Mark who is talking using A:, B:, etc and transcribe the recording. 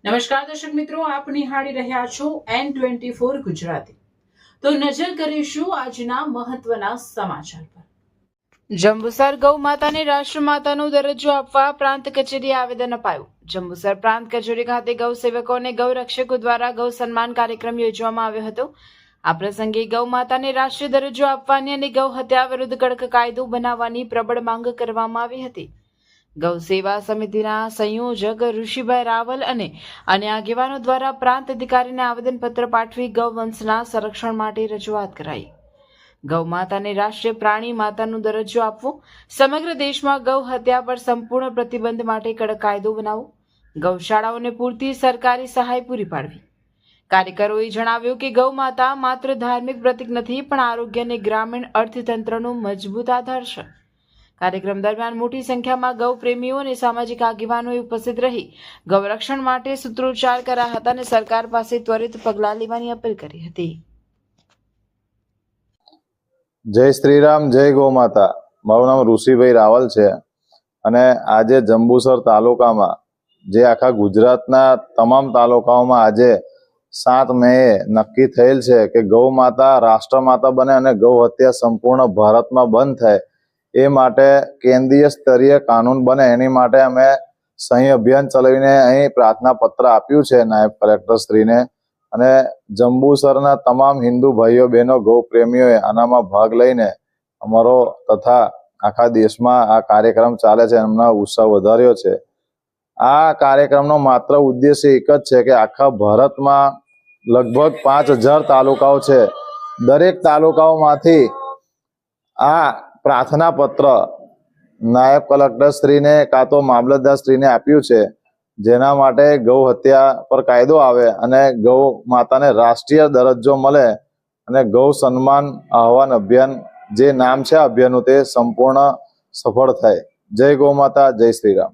A: નમસ્કાર દર્શક મિત્રો, આપ નિહાળી રહ્યા છો N24 ગુજરાતી। તો નજર કરીશું આજના મહત્વના સમાચાર પર। જંબુસર ગૌ માતાને રાષ્ટ્રમાતાનો દરજ્જો આપવા પ્રાંત કચેરીએ આવેદન અપાયું। જંબુસર પ્રાંત કચેરી ખાતે ગૌ સેવકો અને ગૌ રક્ષકો દ્વારા ગૌ સન્માન કાર્યક્રમ યોજવામાં આવ્યો હતો। આ પ્રસંગે ગૌ માતાને રાષ્ટ્રીય દરજ્જો આપવાની અને ગૌ હત્યા વિરુદ્ધ કડક કાયદો બનાવવાની પ્રબળ માંગ કરવામાં આવી હતી। ગૌ સેવા સમિતિના સંયોજક ઋષિભાઈ રાવલ અને અન્ય આગેવાનો દ્વારા પ્રાંત અધિકારીને આવેદનપત્ર પાઠવી ગૌ વંશના સંરક્ષણ માટે રજૂઆત કરાઈ। ગૌ માતાને રાષ્ટ્રીય પ્રાણી માતાનો દરજ્જો આપવો, સમગ્ર દેશમાં ગૌ હત્યા પર સંપૂર્ણ પ્રતિબંધ માટે કડક કાયદો બનાવવો, ગૌશાળાઓને પૂરતી સરકારી સહાય પૂરી પાડવી। કાર્યકરોએ જણાવ્યું કે ગૌ માતા માત્ર ધાર્મિક પ્રતીક નથી, પણ આરોગ્ય અને ગ્રામીણ અર્થતંત્રનો મજબૂત આધાર છે। કાર્યક્રમ દરમિયાન મોટી સંખ્યામાં ગૌ પ્રેમીઓ અને સામાજિક આગેવાનોએ ઉપસ્થિત રહી ગૌરક્ષણ માટે સૂત્રોચ્ચાર કર્યા હતા અને સરકાર પાસે ત્વરિત પગલાં લેવાની અપીલ કરી હતી।
B: જય શ્રી રામ, જય ગૌ માતા। મારું નામ ઋષિભાઈ રાવલ છે અને આજે જંબુસર તાલુકામાં જે આખા ગુજરાતના તમામ તાલુકાઓમાં આજે 7 મે નક્કી થયેલ છે કે ગૌ માતા રાષ્ટ્રમાતા બને અને ગૌ હત્યા સંપૂર્ણ ભારતમાં બંધ થાય, એ માટે કેન્દ્રીય સ્તરીય કાનૂન બને એની માટે અમે સહી અભિયાન ચલાવીને અહીં પ્રાર્થના પત્ર આપ્યું છે નાયબ કલેક્ટર શ્રીને। અને જંબુસરના તમામ હિન્દુ ભાઈઓ બહેનો ગૌ પ્રેમીઓએ આનામાં ભાગ લઈને અમારો તથા આખા દેશમાં આ કાર્યક્રમ ચાલે છે એમનો ઉત્સાહ વધાર્યો છે। આ કાર્યક્રમનો માત્ર ઉદ્દેશ્ય એક જ છે કે આખા ભારતમાં લગભગ 5000 તાલુકાઓ છે, દરેક તાલુકાઓમાંથી આ પ્રાર્થના પત્ર નાયબ કલેક્ટર શ્રીને કાં તો મામલતદાર શ્રીને આપ્યું છે, જેના માટે ગૌ હત્યા પર કાયદો આવે અને ગૌ માતાને રાષ્ટ્રીય દરજ્જો મળે અને ગૌ સન્માન આહવાન અભિયાન જે નામ છે અભિયાનનું તે સંપૂર્ણ સફળ થાય। જય ગૌ માતા, જય શ્રી રામ।